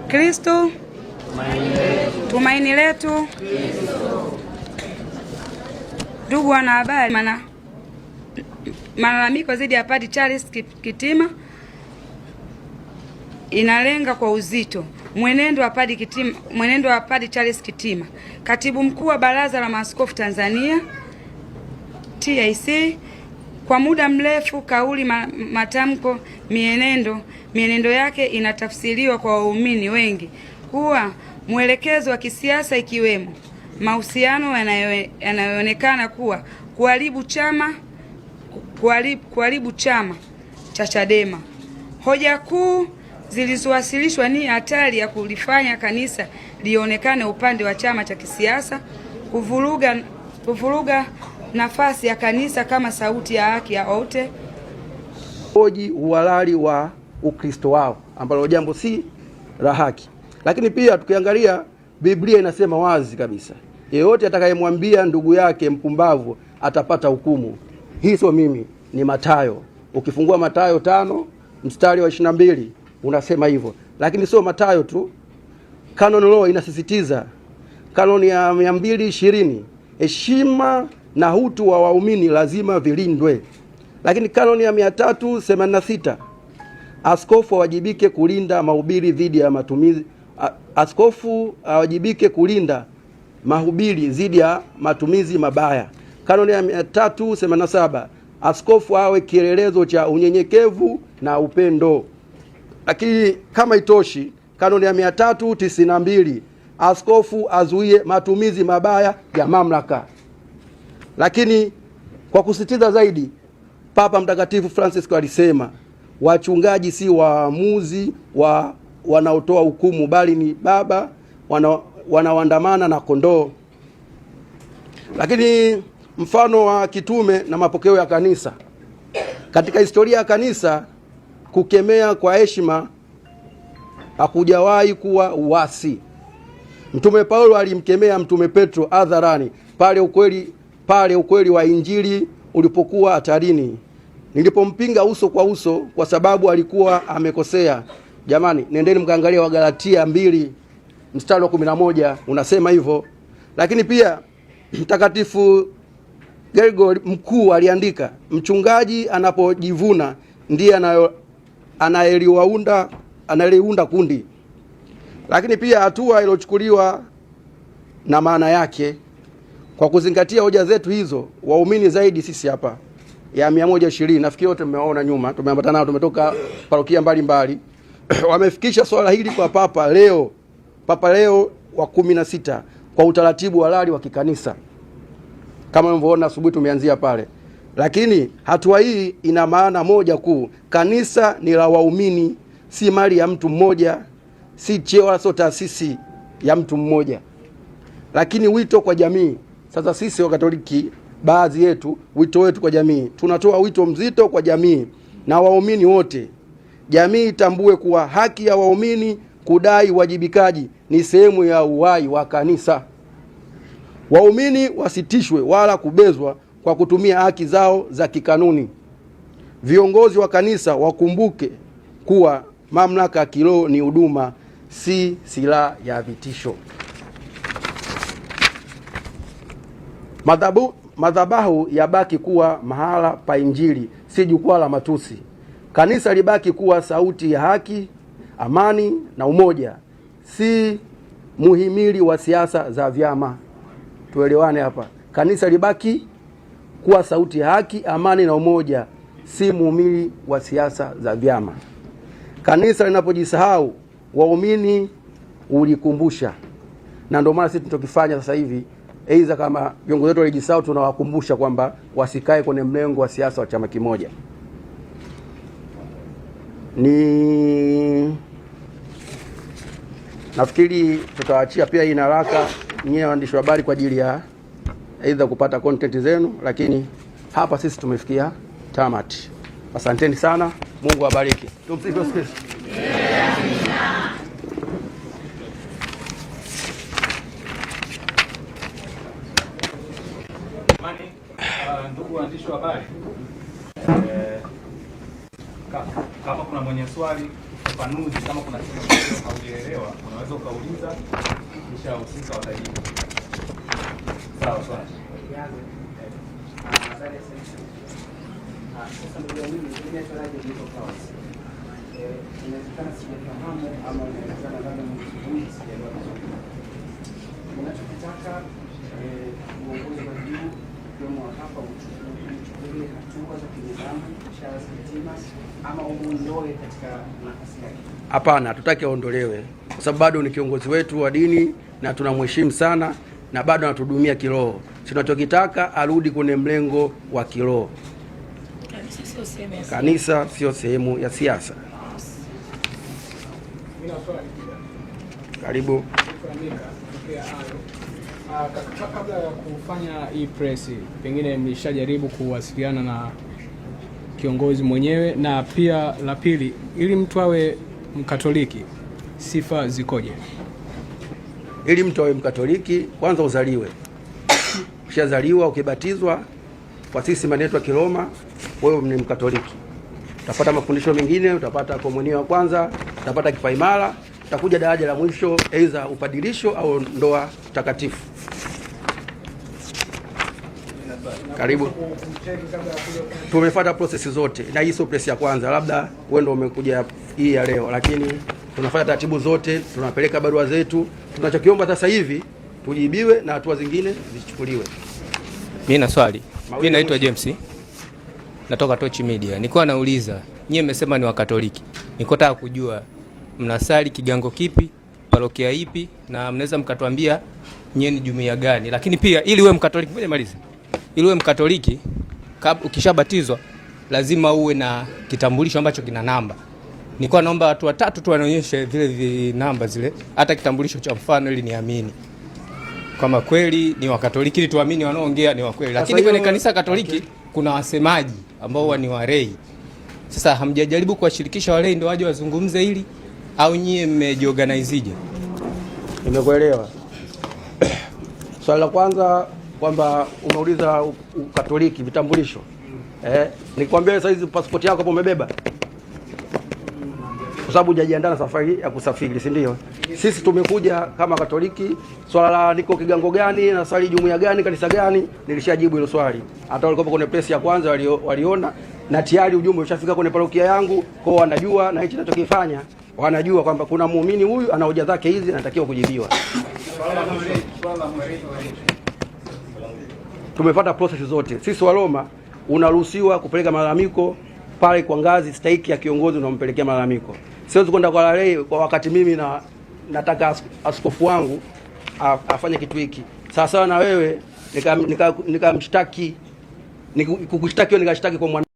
Kristo tumaini letu. Ndugu wanahabari, malalamiko dhidi ya Padre Charles Kitima inalenga kwa uzito mwenendo wa Padre Charles Kitima, Katibu Mkuu wa Baraza la Maaskofu Tanzania TIC. Kwa muda mrefu kauli, matamko, mienendo yake inatafsiriwa kwa waumini wengi kuwa mwelekezo wa kisiasa, ikiwemo mahusiano yanayoonekana kuwa kuharibu chama cha Chadema. Hoja kuu zilizowasilishwa ni hatari ya kulifanya kanisa lionekane upande wa chama cha kisiasa, kuvuruga nafasi ya kanisa kama sauti ya haki ya wote, hoji uhalali wa Ukristo wao, ambalo jambo si la haki. Lakini pia tukiangalia Biblia inasema wazi kabisa, yeyote atakayemwambia ndugu yake mpumbavu atapata hukumu. Hii sio mimi, ni Mathayo. Ukifungua Mathayo 5 mstari wa 22 unasema hivyo. Lakini sio Mathayo tu, Canon Law inasisitiza, kanoni ya 220, heshima na utu wa waumini lazima vilindwe. Lakini kanoni ya 386, askofu awajibike kulinda mahubiri dhidi ya matumizi mabaya. Kanoni ya 387, askofu awe kielelezo cha unyenyekevu na upendo. Lakini kama itoshi, kanoni ya 392, askofu azuie matumizi mabaya ya mamlaka. Lakini kwa kusisitiza zaidi, Papa Mtakatifu Francis alisema wachungaji si waamuzi wanaotoa hukumu, bali ni baba wanaoandamana na kondoo. Lakini mfano wa kitume na mapokeo ya kanisa. Katika historia ya kanisa, kukemea kwa heshima hakujawahi kuwa uasi. Mtume Paulo alimkemea Mtume Petro hadharani pale ukweli wa Injili ulipokuwa hatarini. Nilipompinga uso kwa uso kwa sababu alikuwa amekosea. Jamani, nendeni mkaangalia Wagalatia 2 mstari wa 11 unasema hivyo. Lakini pia Mtakatifu Gregori Mkuu aliandika, mchungaji anapojivuna ndiye anayeliunda kundi. Lakini pia hatua iliyochukuliwa na maana yake. Kwa kuzingatia hoja zetu hizo, waumini zaidi sisi hapa ya 120, nafikiri wote mmeona nyuma, tumeambatana nao, tumetoka parokia mbalimbali wamefikisha swala hili kwa Papa Leo wa 16 kwa utaratibu halali wa kikanisa. Kama mlivyoona asubuhi tumeanzia pale. Lakini hatua hii ina maana moja kuu: kanisa ni la waumini, si mali ya mtu mmoja, si cheo wala taasisi ya mtu mmoja. Lakini wito kwa jamii. Sasa sisi wa Katoliki, baadhi yetu, wito wetu kwa jamii, tunatoa wito mzito kwa jamii na waumini wote. Jamii itambue kuwa haki ya waumini kudai wajibikaji ni sehemu ya uhai wa kanisa. Waumini wasitishwe wala kubezwa kwa kutumia haki zao za kikanuni. Viongozi wa kanisa wakumbuke kuwa mamlaka ya kiroho ni huduma, si silaha ya vitisho. Madhabahu yabaki kuwa mahala pa Injili, si jukwaa la matusi. Kanisa libaki kuwa sauti ya haki, amani na umoja, si muhimili wa siasa za vyama. Tuelewane hapa. Kanisa libaki kuwa sauti ya haki, amani na umoja, si muhimili wa siasa za vyama. Kanisa linapojisahau, waumini ulikumbusha. Na ndio maana sisi tunachokifanya sasa hivi, aidha kama viongozi wetu walijisahau, tunawakumbusha kwamba wasikae kwenye mlengo wa siasa wa chama kimoja. Nafikiri tutawaachia pia hii haraka nyewe waandishi wa habari kwa ajili ya aidha kupata content zenu, lakini hapa sisi tumefikia tamati. Asanteni sana, Mungu awabariki. Tumsifu Yesu Kristo. Ndugu waandishi wa habari, kama kuna mwenye swali ufafanuzi, kama kuna kitu haujaelewa unaweza ukauliza kisha husika watajibu. Sawa sawa. Sasa ndio mimi nimetoaje hizo class. Inawezekana sijafahamu ama inawezekana labda mimi sijaelewa vizuri. Unachotaka uongozi wa juu ndio hapa uchukue hatua za kinidhamu Charles Kitima ama umuondoe katika nafasi yake? Hapana, hatutaki aondolewe kwa sababu bado ni kiongozi wetu wa dini na tunamheshimu sana na bado anatuhudumia kiroho. Tunachokitaka arudi kwenye mlengo wa kiroho. Kanisa sio sehemu ya siasa. Karibu. Kabla ya kufanya hii press, pengine mlishajaribu kuwasiliana na kiongozi mwenyewe? Na pia la pili, ili mtu awe Mkatoliki sifa zikoje? Ili mtu awe Mkatoliki kwanza uzaliwe. Ukishazaliwa, ukibatizwa, kwa sisi maneno ya Kiroma, wewe ni Mkatoliki. Utapata mafundisho mengine, utapata komunio ya kwanza, utapata kipaimara, utakuja daraja la mwisho aidha upadilisho au ndoa takatifu. Karibu. Tumefuata process zote na hii sio press ya kwanza, labda wewe ndio umekuja hii ya leo, lakini tunafuata taratibu zote, tunapeleka barua zetu. Tunachokiomba sasa hivi tujibiwe na hatua zingine zichukuliwe. Mimi na swali. Mimi naitwa James. Natoka Tochi Media. Nilikuwa nauliza, nyie mmesema ni Wakatoliki. Niko nataka kujua mnasali kigango kipi, parokia ipi, na mnaweza mkatuambia nyie ni jumuiya gani? Lakini pia ili uwe Mkatoliki, ngoja malize. Ili uwe Mkatoliki, ukishabatizwa lazima uwe na kitambulisho ambacho kina namba. Nilikuwa naomba watu watatu tu wanaonyeshe vile namba zile, hata kitambulisho cha mfano, ili niamini kama kweli ni Wakatoliki, ili tuamini wanaoongea ni wa kweli. Lakini kwenye kanisa Katoliki kuna wasemaji ambao ni walei. Sasa hamjajaribu kuwashirikisha walei ndio waje wazungumze hili, au nyie mmejiorganizeje? Nimekuelewa. Swali la kwanza kwamba unauliza Ukatoliki vitambulisho. Nikwambia sasa hizi passport yako hapo umebeba? Kwa sababu hujajiandaa na safari ya kusafiri, si ndio? Sisi tumekuja kama Katoliki. Swala la niko kigango gani na swali jumuiya gani, kanisa gani, nilishajibu hilo swali. Hata walikuwa kwenye press ya kwanza waliona na tayari ujumbe ushafika kwenye parokia yangu, kwa wanajua na hichi ninachokifanya. Wanajua kwamba kuna muumini huyu ana hoja zake hizi anatakiwa kujibiwa. Tumefuata process zote. Sisi wa Roma unaruhusiwa kupeleka malalamiko pale kwa ngazi stahiki ya kiongozi unampelekea malalamiko. Siwezi kwenda kwa lalei kwa wakati mimi nataka askofu wangu afanye kitu hiki. Sawa na wewe nikamshtaki, kukushtaki nikashtaki kwa